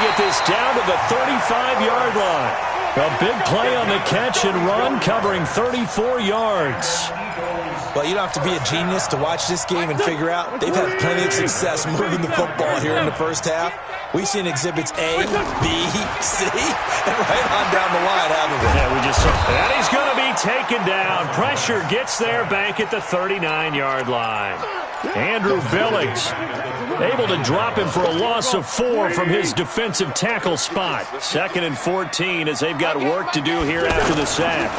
get this down to the 35-yard line. A big play on the catch and run, covering 34 yards. Well, you don't have to be a genius to watch this game and figure out they've had plenty of success moving the football here in the first half. We've seen exhibits A, B, C, and right on down the line, haven't we? Yeah, we just saw. And he's going to be taken down. Pressure gets there back at the 39-yard line. Andrew Billings able to drop him for a loss of 4 from his defensive tackle spot. 2nd and 14 as they've got work to do here after the sack.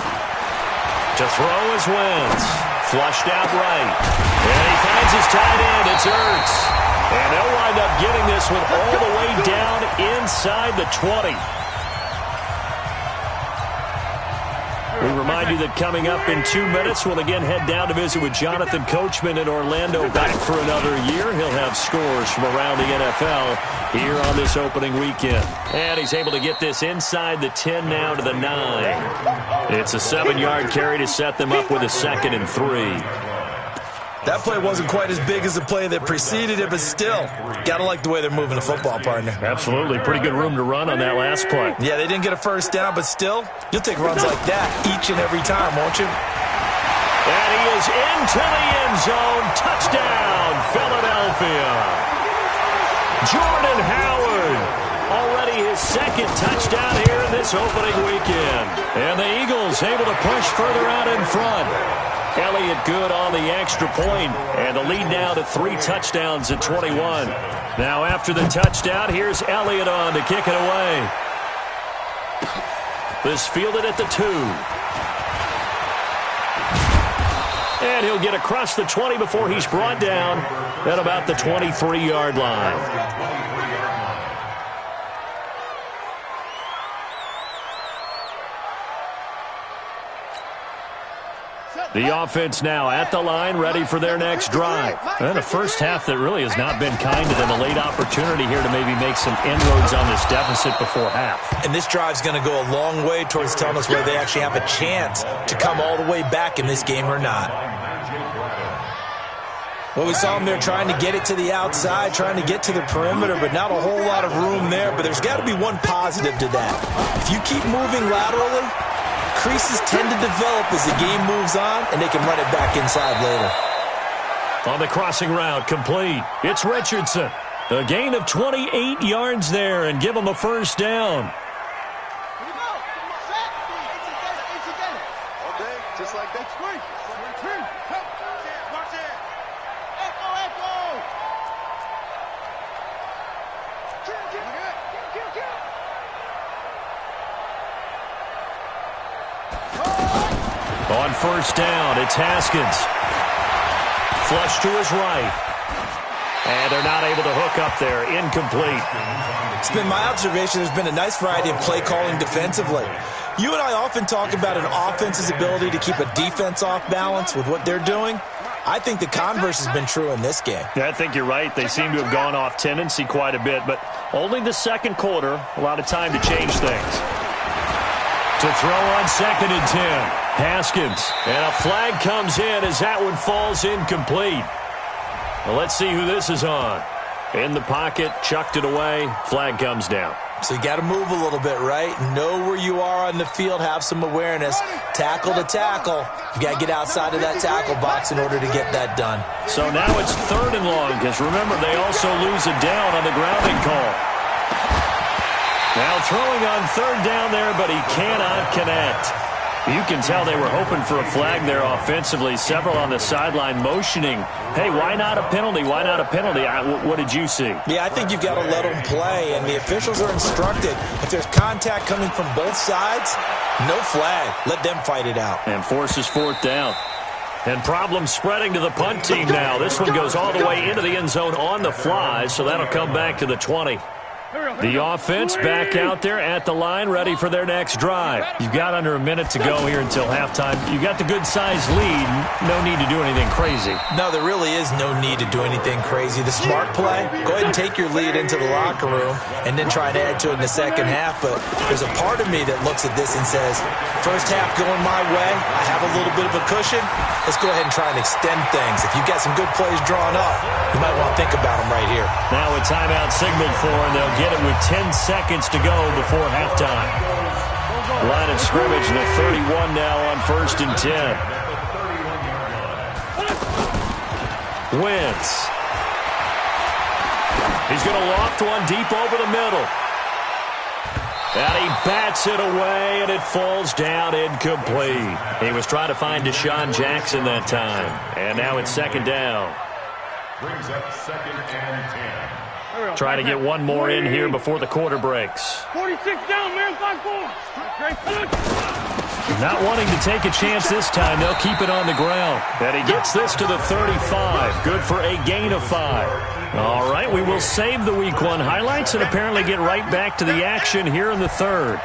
To throw is Wentz. Flushed out right. And he finds his tight end. It's Ertz. And they'll wind up getting this one all the way down inside the 20. We remind you that coming up in 2 minutes, we'll again head down to visit with Jonathan Coachman in Orlando, back for another year. He'll have scores from around the NFL here on this opening weekend. And he's able to get this inside the 10 now to the 9. It's a 7-yard carry to set them up with a 2nd and 3. That play wasn't quite as big as the play that preceded it, but still, got to like the way they're moving the football, partner. Absolutely. Pretty good room to run on that last play. Yeah, they didn't get a first down, but still, you'll take runs like that each and every time, won't you? And he is into the end zone. Touchdown, Philadelphia. Jordan Howard, already his 2nd touchdown here in this opening weekend. And the Eagles able to push further out in front. Elliott good on the extra point, and the lead now to 3 touchdowns at 21. Now after the touchdown, here's Elliott on to kick it away. This fielded at the 2. And he'll get across the 20 before he's brought down at about the 23-yard line. The offense now at the line, ready for their next drive. And a first half that really has not been kind to them. A late opportunity here to maybe make some inroads on this deficit before half. And this drive's going to go a long way towards telling us whether they actually have a chance to come all the way back in this game or not. Well, we saw them there trying to get it to the outside, trying to get to the perimeter, but not a whole lot of room there. But there's got to be one positive to that. If you keep moving laterally, creases tend to develop as the game moves on, and they can run it back inside later. On the crossing route, complete. It's Richardson. A gain of 28 yards there, and give him a first down. Just like that. On first down, it's Haskins. Flush to his right. And they're not able to hook up there. Incomplete. It's been my observation there's been a nice variety of play calling defensively. You and I often talk about an offense's ability to keep a defense off balance with what they're doing. I think the converse has been true in this game. Yeah, I think you're right. They seem to have gone off tendency quite a bit, but only the second quarter, a lot of time to change things. To throw on 2nd and 10. Haskins. And a flag comes in as that one falls incomplete. Well, let's see who this is on. In the pocket, chucked it away. Flag comes down. So you got to move a little bit, right? Know where you are on the field, have some awareness. Tackle to tackle. You got to get outside of that tackle box in order to get that done. So now it's 3rd and long, because remember, they also lose a down on the grounding call. Now throwing on 3rd down there, but he cannot connect. You can tell they were hoping for a flag there offensively. Several on the sideline motioning, hey, why not a penalty? Why not a penalty? What did you see? Yeah, I think you've got to let them play, and the officials are instructed. If there's contact coming from both sides, no flag. Let them fight it out. And forces 4th down. And problems spreading to the punt team now. This one goes all the way into the end zone on the fly, so that'll come back to the 20. The offense back out there at the line, ready for their next drive. You've got under a minute to go here until halftime. You've got the good-sized lead. No need to do anything crazy. No, there really is no need to do anything crazy. The smart play, go ahead and take your lead into the locker room and then try and add to it in the second half. But there's a part of me that looks at this and says, first half going my way, I have a little bit of a cushion. Let's go ahead and try and extend things. If you've got some good plays drawn up, you might want to think about them right here. Now a timeout signaled for, and they'll get it with 10 seconds to go before halftime. Line of scrimmage, the 31 now on 1st and 10. Wentz. He's going to loft one deep over the middle. And he bats it away, and it falls down incomplete. He was trying to find Deshaun Jackson that time. And now it's 2nd down. Brings up 2nd and 10. Try to get one more in here before the quarter breaks. 46 down, man, 5-4. Not wanting to take a chance this time. They'll keep it on the ground. And he gets this to the 35. Good for a gain of 5. All right, we will save the Week 1 highlights and apparently get right back to the action here in the 3rd.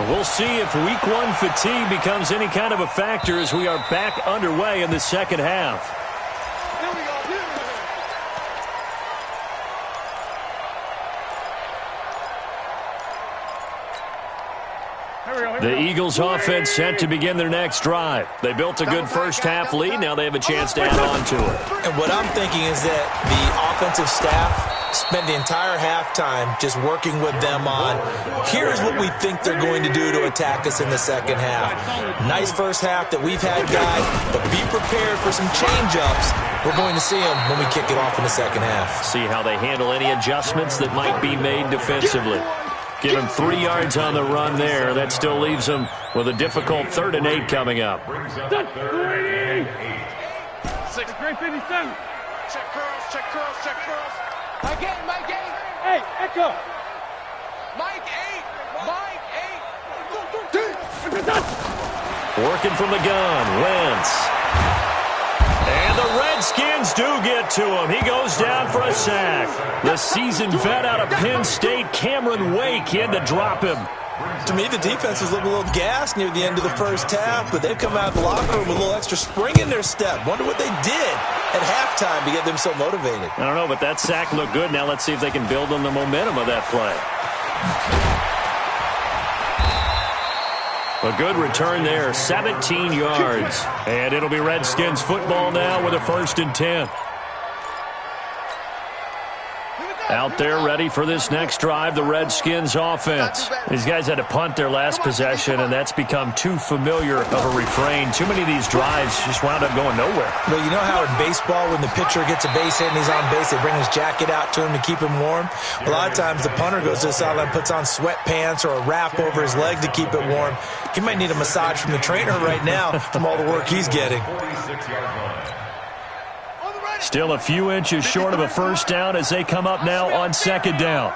We'll see if Week 1 fatigue becomes any kind of a factor as we are back underway in the 2nd half. The Eagles offense set to begin their next drive. They built a good first-half lead. Now they have a chance to add on to it. And what I'm thinking is that the offensive staff spent the entire halftime just working with them on, here's what we think they're going to do to attack us in the 2nd half. Nice first half that we've had, guys, but be prepared for some change-ups. We're going to see them when we kick it off in the 2nd half. See how they handle any adjustments that might be made defensively. Give him 3 yards on the run there. That still leaves him with a difficult 3rd and 8 coming up. Great 57. Check curls, check curls, check curls. Mike 8, Mike 8. Hey, Echo. Mike 8, Mike 8. Working from the gun, Wentz. And the Redskins do get to him. He goes down for a sack. The seasoned vet out of Penn State, Cameron Wake, in to drop him. To me, the defense was looking a little gassed near the end of the first half, but they've come out of the locker room with a little extra spring in their step. Wonder what they did at halftime to get them so motivated. I don't know, but that sack looked good. Now let's see if they can build on the momentum of that play. A good return there, 17 yards. And it'll be Redskins football now with a 1st and 10. Out there ready for this next drive, the Redskins offense. These guys had to punt their last possession, and that's become too familiar of a refrain. Too many of these drives just wound up going nowhere. But you know how in baseball, when the pitcher gets a base hit and he's on base, they bring his jacket out to him to keep him warm? A lot of times the punter goes to the sideline, puts on sweatpants or a wrap over his leg to keep it warm. He might need a massage from the trainer right now from all the work he's getting. Still a few inches short of a 1st down as they come up now on 2nd down.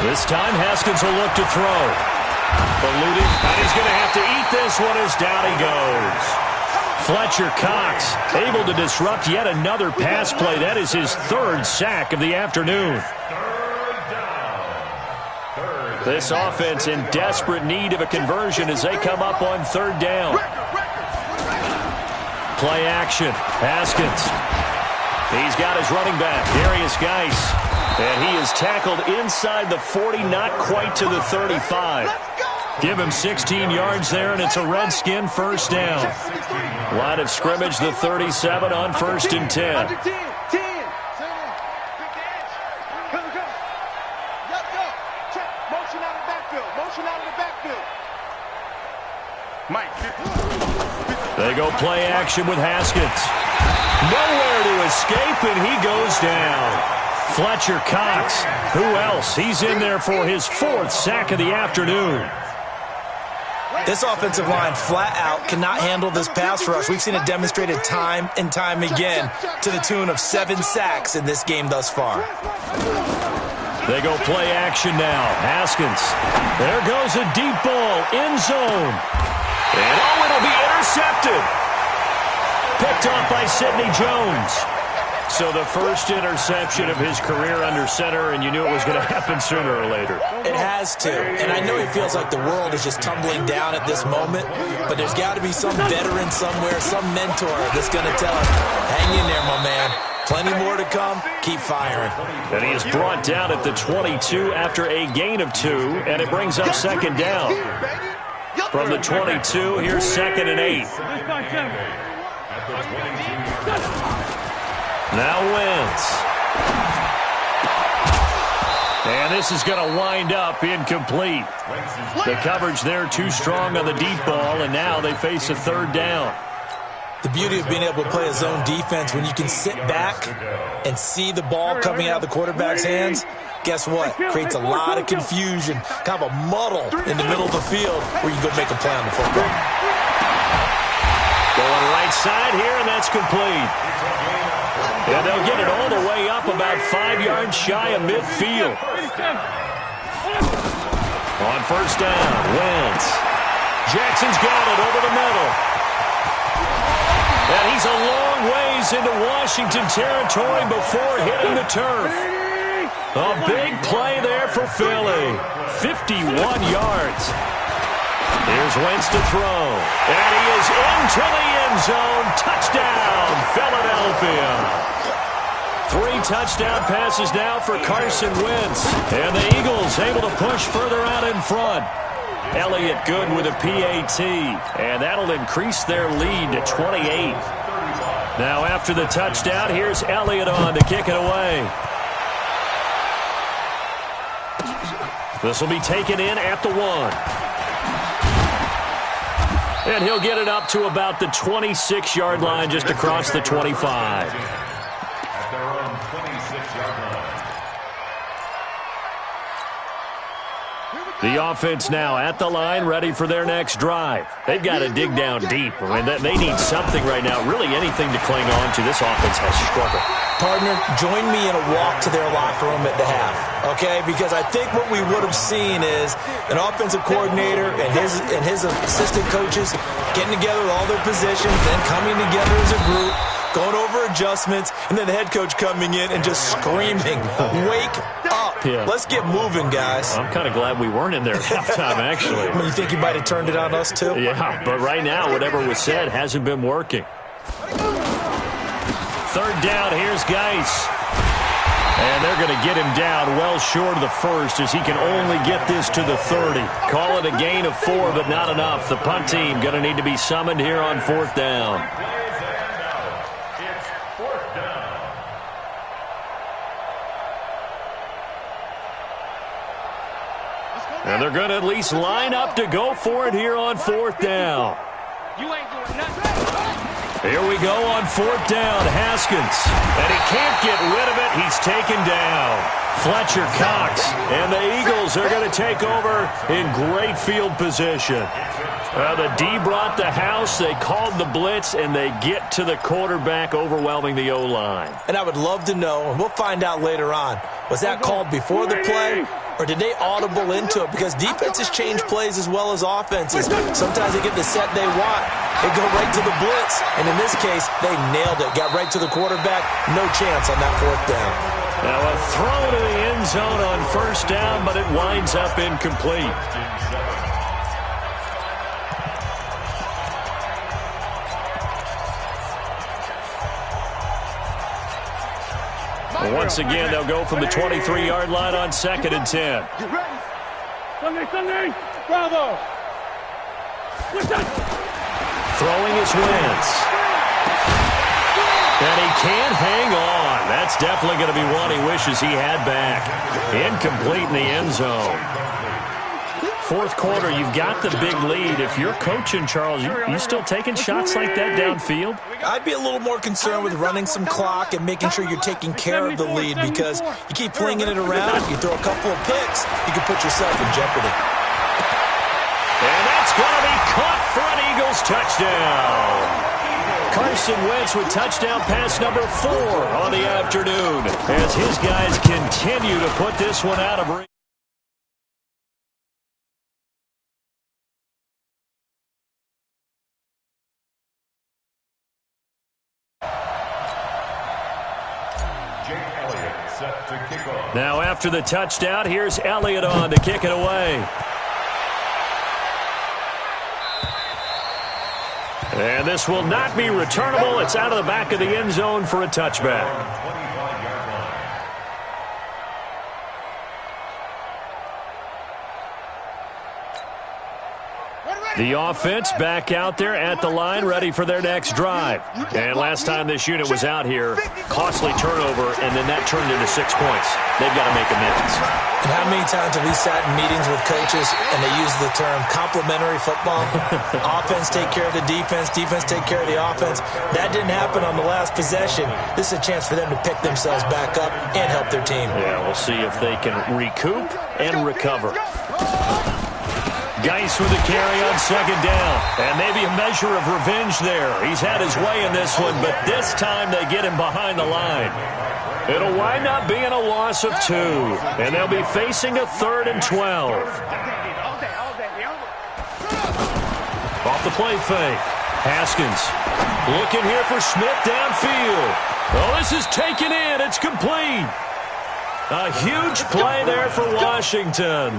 This time Haskins will look to throw. Ballooted, and he's going to have to eat this one as down he goes. Fletcher Cox able to disrupt yet another pass play. That is his 3rd sack of the afternoon. This offense in desperate need of a conversion as they come up on 3rd down. Play action. Haskins. He's got his running back, Darius Geis. And he is tackled inside the 40, not quite to the 35. Give him 16 yards there, and it's a Redskin 1st down. Line of scrimmage, the 37 on 1st and 10. They go play action with Haskins. Nowhere to escape, and he goes down. Fletcher Cox, who else? He's in there for his 4th sack of the afternoon. This offensive line flat out cannot handle this pass rush. We've seen it demonstrated time and time again to the tune of 7 sacks in this game thus far. They go play action now. Haskins. There goes a deep ball, end zone. And oh, it'll be intercepted. Picked off by Sidney Jones. So the first interception of his career under center, and you knew it was going to happen sooner or later. It has to. And I know it feels like the world is just tumbling down at this moment, but there's got to be some veteran somewhere, some mentor that's going to tell him, hang in there, my man. Plenty more to come. Keep firing. And he is brought down at the 22 after a gain of 2, and it brings up 2nd down. From the 22, here's 2nd and 8. Now Wentz. this is going to wind up incomplete. The coverage there too strong on the deep ball, and now they face a third down. The beauty of being able to play a zone defense when you can sit back and see the ball coming out of the quarterback's hands, guess what? Creates a lot of confusion, kind of a muddle in the middle of the field where you go make a play on the football. Going right side here, and that's complete. And they'll get it all the way up about 5 yards shy of midfield. On first down, Wentz. Jackson's got it over the middle. And he's a long ways into Washington territory before hitting the turf. A big play there for Philly. 51 yards. Here's Wentz to throw. And he is into the end zone. Touchdown, Philadelphia. 3 touchdown passes now for Carson Wentz. And the Eagles able to push further out in front. Elliott good with a PAT. And that'll increase their lead to 28. Now after the touchdown, here's Elliott on to kick it away. This will be taken in at the 1. And he'll get it up to about the 26-yard line just across the 25. At their own 26-yard line. The offense now at the line, ready for their next drive. They've got to dig down deep. I mean, they need something right now, really anything to cling on to. This offense has struggled. Partner, join me in a walk to their locker room at the half, okay? Because I think what we would have seen is an offensive coordinator and his assistant coaches getting together with all their positions, then coming together as a group, going over adjustments, and then the head coach coming in and just screaming, wake up. Yeah. Let's get moving, guys. I'm kind of glad we weren't in there at halftime, actually. You think you might have turned it on us, too? Yeah, but right now, whatever was said hasn't been working. Third down, here's Geis. And they're going to get him down well short of the first as he can only get this to the 30. Call it a gain of 4, but not enough. The punt team going to need to be summoned here on 4th down. It's 4th down. And they're going to at least line up to go for it here on 4th down. You ain't doing nothing. Here we go on 4th down, Haskins. And he can't get rid of it. He's taken down. Fletcher Cox. And the Eagles are going to take over in great field position. The D brought the house. They called the blitz, and they get to the quarterback, overwhelming the O-line. And I would love to know, and we'll find out later on, was that called before the play, or did they audible into it? Because defenses change plays as well as offenses. Sometimes they get the set they want. They go right to the blitz. And in this case, they nailed it. Got right to the quarterback. No chance on that 4th down. Now a throw to the end zone on 1st down, but it winds up incomplete. Once again, they'll go from the 23-yard line on 2nd and 10. Sunday, bravo. Throwing is Wentz. And he can't hang on. That's definitely going to be one he wishes he had back. Incomplete in the end zone. 4th quarter, you've got the big lead. If you're coaching, Charles, you still taking shots like that downfield? I'd be a little more concerned with running some clock and making sure you're taking care of the lead, because you keep flinging it around, you throw a couple of picks, you can put yourself in jeopardy. And that's going to be caught for an Eagles touchdown. Carson Wentz with touchdown pass number 4 on the afternoon as his guys continue to put this one out of reach. Now after the touchdown, here's Elliott on to kick it away. And this will not be returnable. It's out of the back of the end zone for a touchback. The offense back out there at the line, ready for their next drive. And last time this unit was out here, costly turnover, and then that turned into 6 points. They've got to make amends. And how many times have we sat in meetings with coaches and they use the term complementary football? Offense take care of the defense, defense take care of the offense. That didn't happen on the last possession. This is a chance for them to pick themselves back up and help their team. Yeah, we'll see if they can recoup and recover. Geis with a carry on second down. And maybe a measure of revenge there. He's had his way in this one, but this time they get him behind the line. It'll wind up being a loss of 2. And they'll be facing a 3rd and 12. Off the play fake. Haskins looking here for Smith downfield. Oh, this is taken in. It's complete. A huge play there for Washington.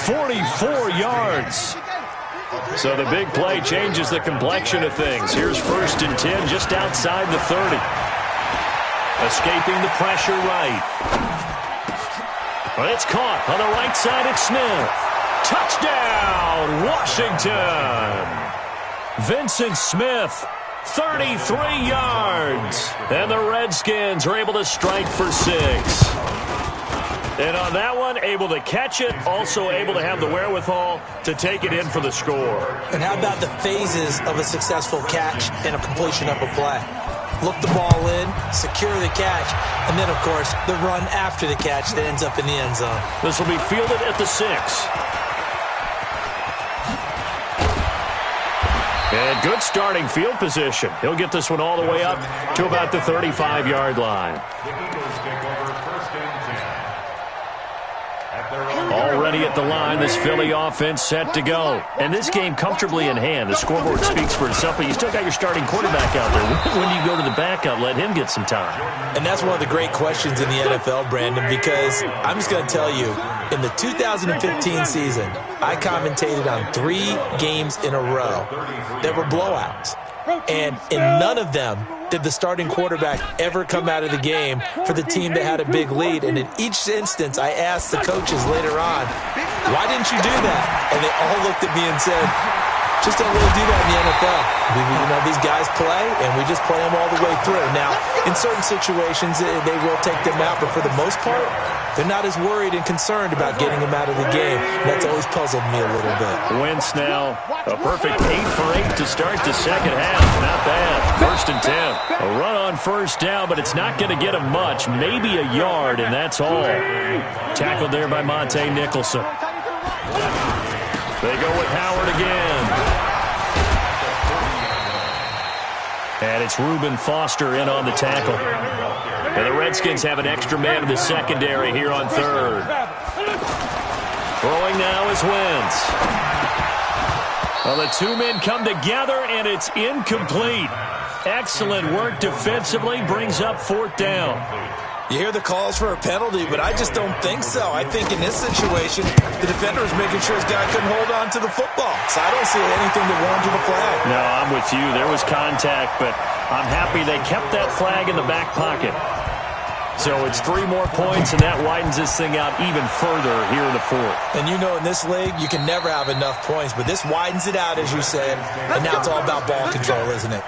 44 yards. So the big play changes the complexion of things. Here's 1st and 10 just outside the 30. Escaping the pressure right. But it's caught on the right side. It's Smith. Touchdown, Washington. Vincent Smith, 33 yards. And the Redskins are able to strike for 6. And on that one, able to catch it, also able to have the wherewithal to take it in for the score. And how about the phases of a successful catch and a completion of a play? Look the ball in, secure the catch, and then, of course, the run after the catch that ends up in the end zone. This will be fielded at the 6. And good starting field position. He'll get this one all the way up to about the 35-yard line. Already at the line, this Philly offense set to go. And this game comfortably in hand. The scoreboard speaks for itself, but you still got your starting quarterback out there. When do you go to the backup, let him get some time? And that's one of the great questions in the NFL, Brandon, because I'm just going to tell you, in the 2015 season, I commentated on 3 games in a row that were blowouts. And in none of them did the starting quarterback ever come out of the game for the team that had a big lead. And in each instance, I asked the coaches later on, why didn't you do that? And they all looked at me and said, just don't really do that in the NFL. These guys play, and we just play them all the way through. Now, in certain situations, they will take them out, but for the most part, they're not as worried and concerned about getting them out of the game. And that's always puzzled me a little bit. Wentz now, a perfect 8 for 8 to start the second half. Not bad. 1st and 10. A run on 1st down, but it's not going to get him much. Maybe a yard, and that's all. Tackled there by Monte Nicholson. They go with Howard again. And it's Reuben Foster in on the tackle. And the Redskins have an extra man in the secondary here on 3rd. Throwing now is Wentz. Well, the 2 men come together, and it's incomplete. Excellent work defensively, brings up 4th down. You hear the calls for a penalty, but I just don't think so. I think in this situation, the defender is making sure his guy couldn't hold on to the football. So I don't see anything that warranted a flag. No, I'm with you. There was contact, but I'm happy they kept that flag in the back pocket. So it's 3 more points, and that widens this thing out even further here in the 4th. And you know in this league, you can never have enough points, but this widens it out, as you said, and now it's all about ball control, isn't it?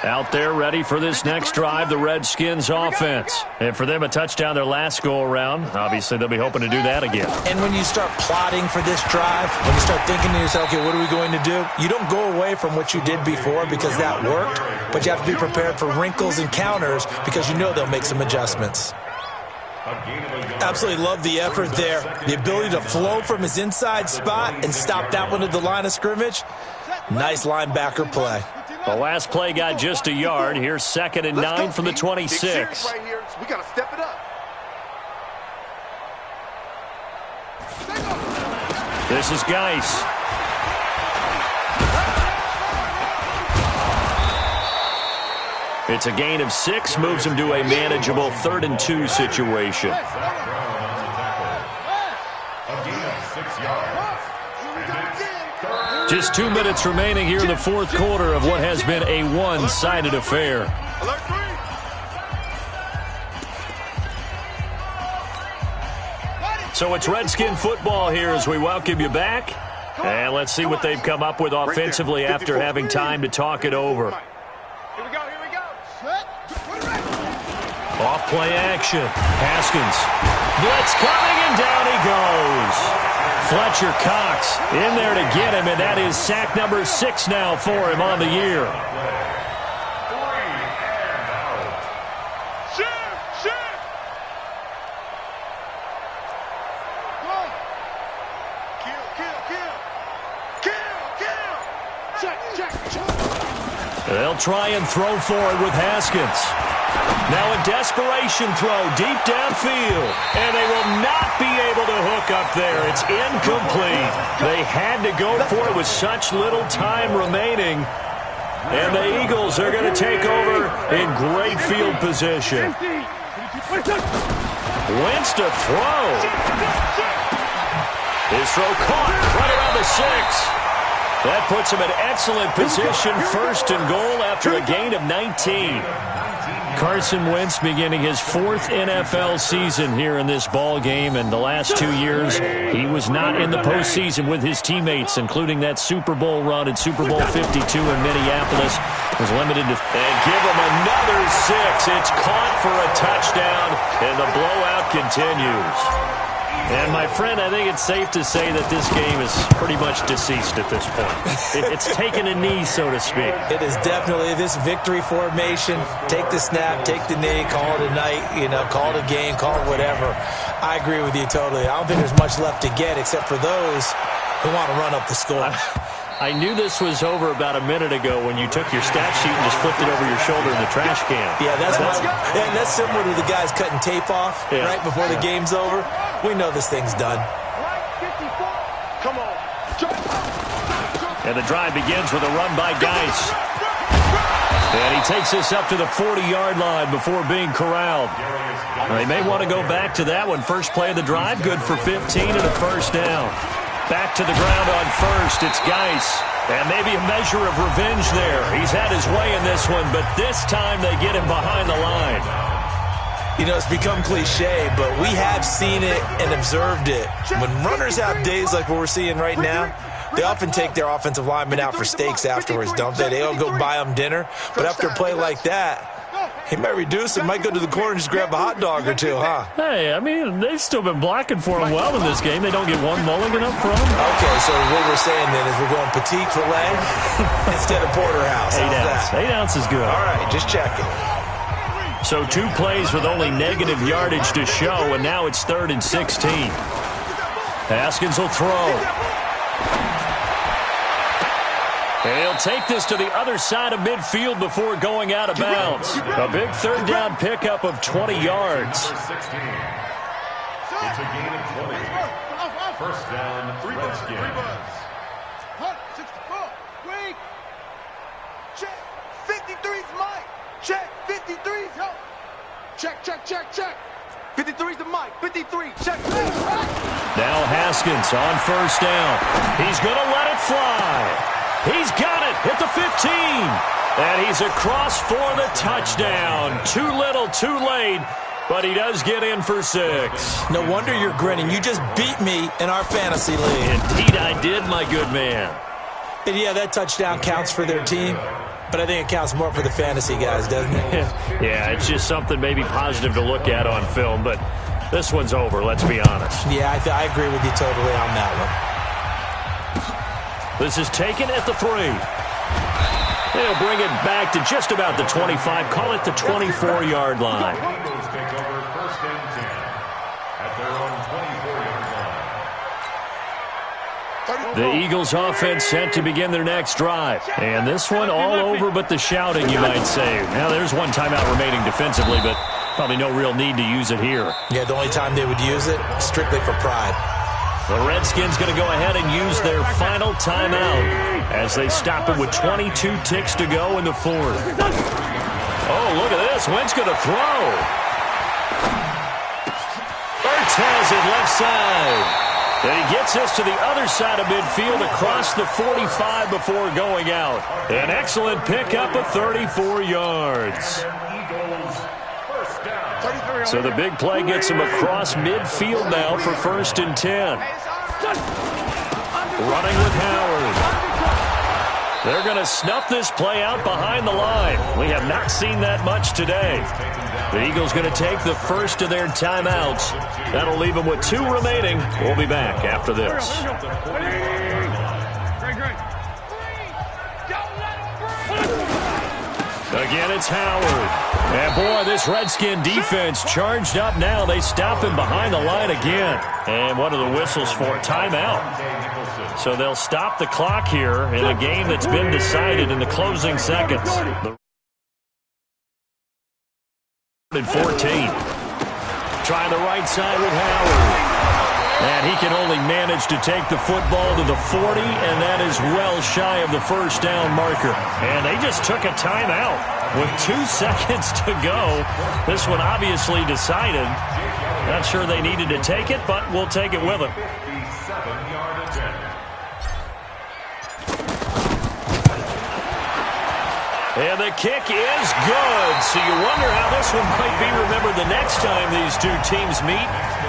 Out there ready for this next drive, the Redskins offense. And for them, a touchdown their last go-around. Obviously, they'll be hoping to do that again. And when you start plotting for this drive, when you start thinking to yourself, okay, what are we going to do? You don't go away from what you did before because that worked, but you have to be prepared for wrinkles and counters because you know they'll make some adjustments. Absolutely love the effort there. The ability to flow from his inside spot and stop that one at the line of scrimmage. Nice linebacker play. The last play got just a yard. Here's 2nd and 9 from the 26. Right here. We got to step it up. This is Geis. It's a gain of 6, moves him to a manageable 3rd and 2 situation. A gain of 6 yards. Just 2 minutes remaining here in the 4th quarter of what has been a one-sided affair. So it's Redskin football here as we welcome you back. And let's see what they've come up with offensively after having time to talk it over. Here we go, here we go. Off play action. Haskins. Blitz coming, and down he goes. Fletcher Cox in there to get him, and that is sack number 6 now for him on the year. They'll try and throw for it with Haskins. Now a desperation throw deep downfield. And they will not be able to hook up there. It's incomplete. They had to go for it with such little time remaining. And the Eagles are going to take over in great field position. Wentz to throw. His throw caught right around the 6. That puts him in excellent position, first and goal after a gain of 19. Carson Wentz beginning his 4th NFL season here in this ball game, and the last 2 years he was not in the postseason with his teammates, including that Super Bowl run in Super Bowl 52 in Minneapolis. Was limited to and give him another 6. It's caught for a touchdown, and the blowout continues. And, my friend, I think it's safe to say that this game is pretty much deceased at this point. It's taken a knee, so to speak. It is definitely this victory formation. Take the snap, take the knee, call it a night, call it a game, call it whatever. I agree with you totally. I don't think there's much left to get except for those who want to run up the score. I knew this was over about a minute ago when you took your stat sheet and just flipped it over your shoulder in the trash can. Yeah, that's similar to the guys cutting tape off right before the game's over. We know this thing's done. Come on. And the drive begins with a run by Geis. And he takes this up to the 40-yard line before being corralled. They may want to go back to that one. First play of the drive, good for 15 and a first down. Back to the ground on first. It's Geis. And maybe a measure of revenge there. He's had his way in this one, but this time they get him behind the line. It's become cliche, but we have seen it and observed it. When runners have days like what we're seeing right now, they often take their offensive linemen out for steaks afterwards, don't they? They all go buy them dinner. But after a play like that, he might reduce it, might go to the corner and just grab a hot dog or two, huh? Hey, I mean, they've still been blocking for him well in this game. They don't get one mulligan up front. Okay, so what we're saying then is we're going petite filet instead of porterhouse. 8 ounce. 8 ounce is good. All right, just checking. So 2 plays with only negative yardage to show, and now it's 3rd and 16. Haskins will throw. And he'll take this to the other side of midfield before going out of bounds. A big 3rd down pickup of 20 yards. It's a gain of 20. First down, Redskins. Check. 53's Mike. Check. 53's help. Check. 53's the Mike. 53. Check. Now Haskins on first down. He's going to let it fly. He's got it at the 15. And he's across for the touchdown. Too little, too late. But he does get in for 6. No wonder you're grinning. You just beat me in our fantasy league. Indeed I did, my good man. And yeah, that touchdown counts for their team. But I think it counts more for the fantasy guys, doesn't it? Yeah, it's just something maybe positive to look at on film. But this one's over, let's be honest. Yeah, I agree with you totally on that one. This is taken at the 3. They'll bring it back to just about the 25. Call it the 24-yard line. Broncos take over first and 10 at their own 24-yard line. The Eagles offense set to begin their next drive. And this one all over but the shouting, you might say. Now, there's one timeout remaining defensively, but probably no real need to use it here. Yeah, the only time they would use it, strictly for pride. The Redskins going to go ahead and use their final timeout as they stop it with 22 ticks to go in the 4th. Oh, look at this. Wentz going to throw. Ertz has it left side. And he gets this to the other side of midfield across the 45 before going out. An excellent pickup of 34 yards. Eagles first down. So the big play gets him across midfield now for 1st and 10. Running with Howard. They're going to snuff this play out behind the line. We have not seen that much today. The Eagles going to take the first of their timeouts. That'll leave them with 2 remaining. We'll be back after this. Again, it's Howard. And boy, this Redskin defense charged up now. They stop him behind the line again. And what are the whistles for? Timeout. So they'll stop the clock here in a game that's been decided in the closing seconds. 14. Trying the right side with Howard. And he can only manage to take the football to the 40, and that is well shy of the first down marker. And they just took a timeout with 2 seconds to go. This one obviously decided. Not sure they needed to take it, but we'll take it with them. And the kick is good. So you wonder how this one might be remembered the next time these 2 teams meet.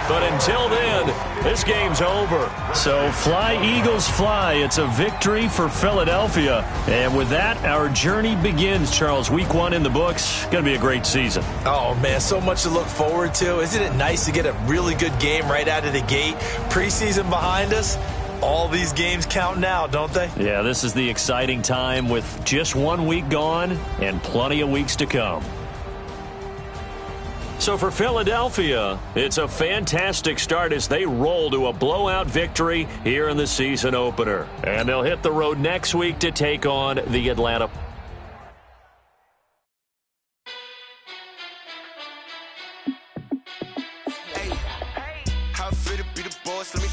But until then, this game's over. So fly, Eagles, fly. It's a victory for Philadelphia. And with that, our journey begins, Charles. Week 1 in the books. Going to be a great season. Oh, man, so much to look forward to. Isn't it nice to get a really good game right out of the gate? Preseason behind us. All these games count now, don't they? Yeah, this is the exciting time with just 1 week gone and plenty of weeks to come. So for Philadelphia, it's a fantastic start as they roll to a blowout victory here in the season opener. And they'll hit the road next week to take on the Atlanta. Hey, how fit to be the boss? Let me